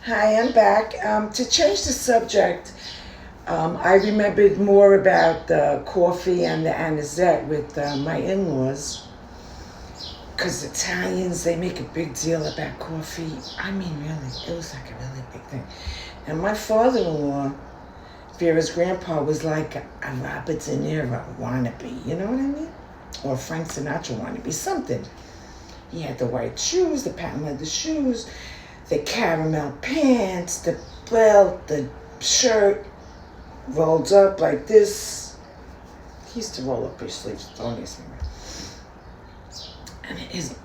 Hi, I'm back. To change the subject, I remembered more about the coffee and the anisette with my in-laws. Because Italians, they make a big deal about coffee. I mean, really, it was like a really big thing. And my father-in-law, Vera's grandpa, was like a Robert De Niro wannabe. You know what I mean? Or Frank Sinatra wannabe, something. He had the white shoes, the patent leather shoes, the caramel pants, the belt, the shirt rolled up like this. He used to roll up his sleeves, don't ask me.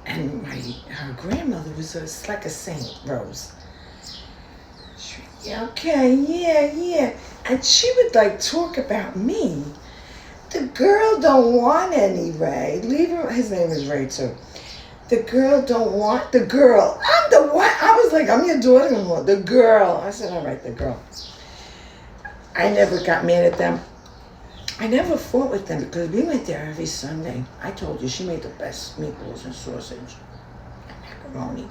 And her grandmother was like a saint, Rose. Yeah, okay, yeah. And she would like talk about me. The girl don't want any Ray. Leave her. His name is Ray too. The girl don't want the girl. I'm the what? I was like, I'm your daughter-in-law. The girl. I said, all right, the girl. I never got mad at them. I never fought with them because we went there every Sunday. I told you, she made the best meatballs and sausage and macaroni.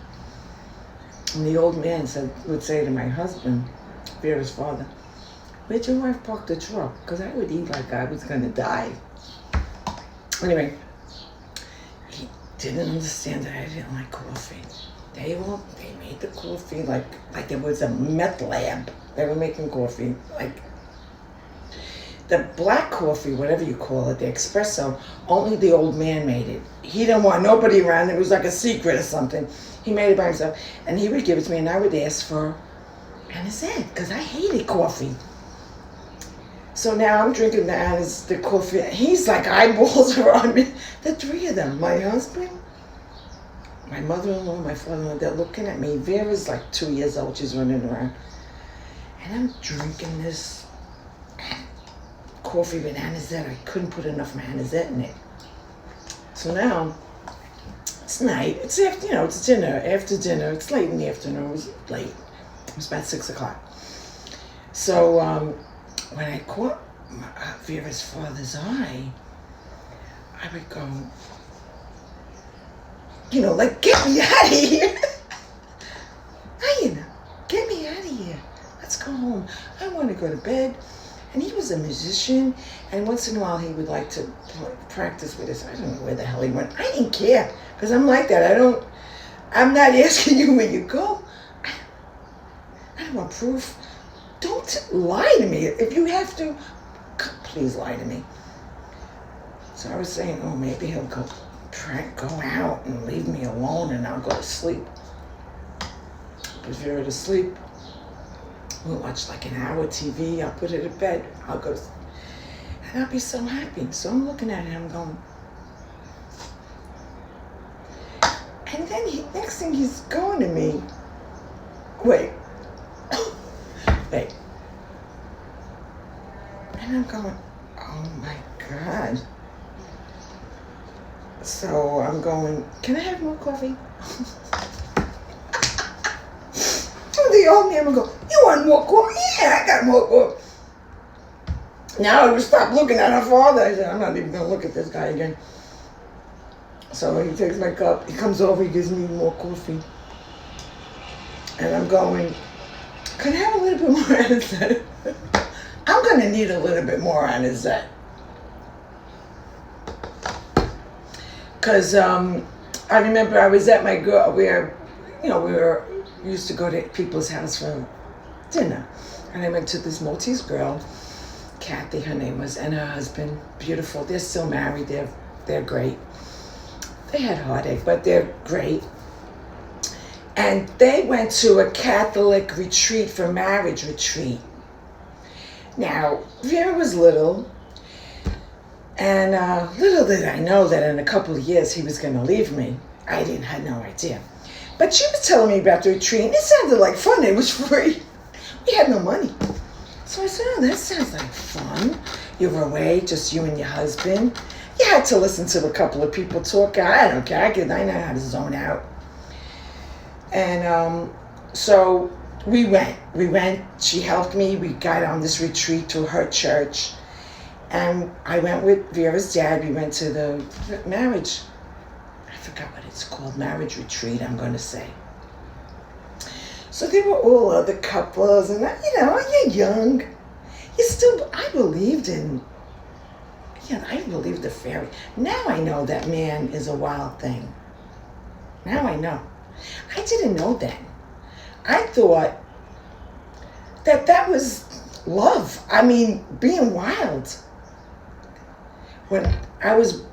And the old man would say to my husband, Vera's father, where'd your wife park the truck? Because I would eat like I was going to die. Anyway, he didn't understand that I didn't like coffee. They made the coffee like it was a meth lab. They were making coffee like the black coffee, whatever you call it, the espresso. Only the old man made it. He didn't want nobody around. It was like a secret or something. He made it by himself, and he would give it to me, and I would ask for anisette because I hated coffee. So now I'm drinking the coffee. He's like eyeballs are on me. The three of them, my husband, my mother-in-law, my father-in-law, they're looking at me. Vera's like 2 years old. She's running around. And I'm drinking this coffee with anisette. I couldn't put enough anisette in it. So now, it's night. It's after, it's dinner. After dinner. It's late in the afternoon. It was late. It was about 6 o'clock. So when I caught Vera's father's eye, I would go, like, get me out of here. Get me out of here. Let's go home. I want to go to bed. And he was a musician, and once in a while he would like to practice with us. I don't know where the hell he went. I didn't care, because I'm like that. I'm not asking you where you go. I don't want proof. Don't lie to me. If you have to, please lie to me. So I was saying, maybe he'll go out and leave me alone, and I'll go to sleep. Put Vera to sleep. We'll watch like an hour TV. I'll put her to bed. I'll go to sleep. And I'll be so happy. So I'm looking at it and I'm going. And then next thing he's going to me. Wait. Wait. And I'm going, oh my God. So I'm going, can I have more coffee? The old man would go, you want more coffee? Yeah, I got more coffee. Now I would stop looking at her father. I said, I'm not even going to look at this guy again. So he takes my cup. He comes over. He gives me more coffee. And I'm going, can I have a little bit more anisette? I'm going to need a little bit more anisette. Because I remember I was at my girl where, we used to go to people's house for dinner. And I went to this Maltese girl, Kathy, her name was, and her husband, beautiful. They're still married. They're great. They had heartache, but they're great. And they went to a Catholic retreat for marriage retreat. Now, Vera was little, and little did I know that in a couple of years he was going to leave me. I had no idea. But she was telling me about the retreat, and it sounded like fun. It was free. We had no money. So I said, that sounds like fun. You were away, just you and your husband. You had to listen to a couple of people talk. I don't care. I know how to zone out. And so we went. She helped me. We got on this retreat to her church. And I went with Vera's dad. We went to the marriage. I forgot what it's called. Marriage retreat, I'm going to say. So there were all other couples, and you're young. I believed in, I believed the fairy. Now I know that man is a wild thing. Now I know. I didn't know then. I thought that was love. I mean, being wild. When I was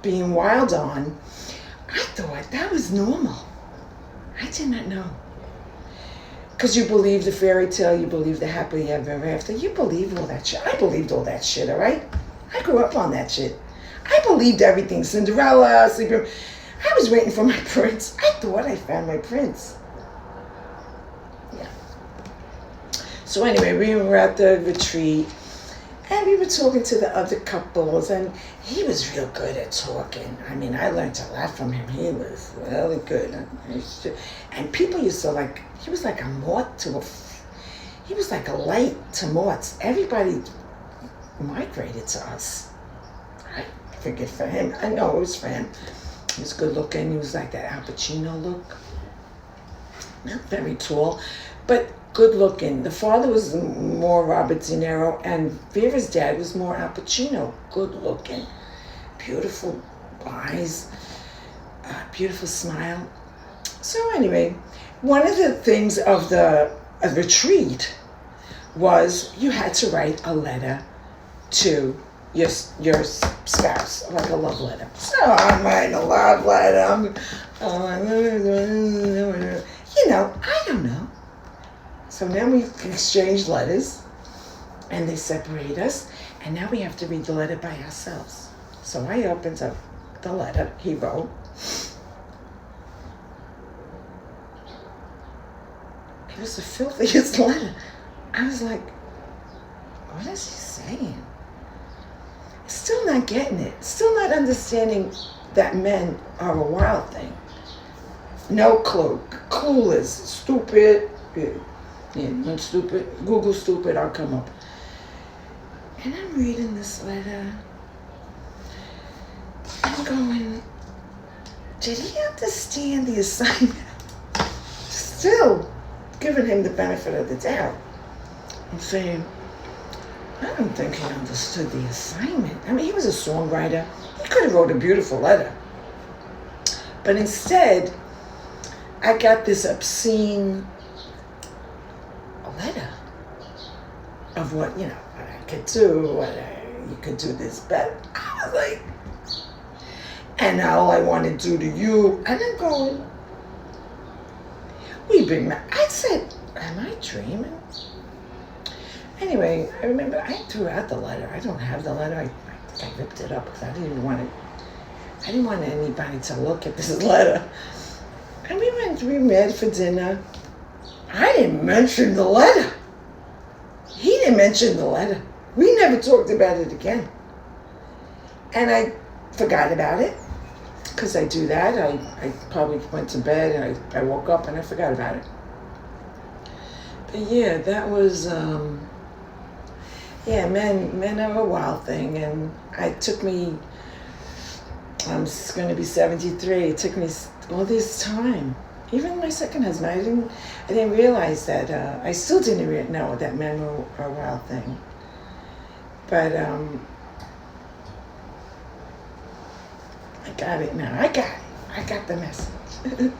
being wild on, I thought that was normal. I did not know. Because you believe the fairy tale, you believe the happily ever after, you believe all that shit. I believed all that shit, all right? I grew up on that shit. I believed everything. Cinderella, Sleeping. I was waiting for my prince. I thought I found my prince. Yeah. So anyway, we were at the retreat, and we were talking to the other couples, and he was real good at talking. I mean, I learned a lot from him. He was really good. And people used to he was like a moth he was like a light to moths. Everybody migrated to us. I figured for him. I know it was for him. He was good looking. He was like that Al Pacino look. Not very tall, but good looking. The father was more Robert De Niro, and Vera's dad was more Al Pacino. Good looking. Beautiful eyes. Beautiful smile. So anyway, one of the things of the retreat was you had to write a letter to your spouse, like a love letter. So I'm writing a love letter. I don't know. So now we exchange letters, and they separate us, and now we have to read the letter by ourselves. So I opened up the letter he wrote. It was the filthiest letter. I was like, what is he saying? Still not getting it. Still not understanding that men are a wild thing. No clue. Clueless. Stupid. Yeah, I'm stupid. Google stupid, I'll come up. And I'm reading this letter. I'm going, did he understand the assignment? Still giving him the benefit of the doubt. I'm saying, I don't think he understood the assignment. I mean, he was a songwriter. He could have wrote a beautiful letter. But instead, I got this obscene letter of what I could do, you could do this better. I was like, and all I want to do to you. And I'm going, we've been married. I said, am I dreaming? Anyway, I remember I threw out the letter. I don't have the letter. I ripped it up because I didn't want anybody to look at this letter. And we met for dinner. I didn't mention the letter. He didn't mention the letter. We never talked about it again. And I forgot about it. Because I do that. I probably went to bed and I woke up and I forgot about it. But yeah, that was, men are a wild thing. And I'm going to be 73. It took me all this time. Even my second husband, I didn't realize that. I still didn't know that men were a wild thing. But I got it now. I got the message.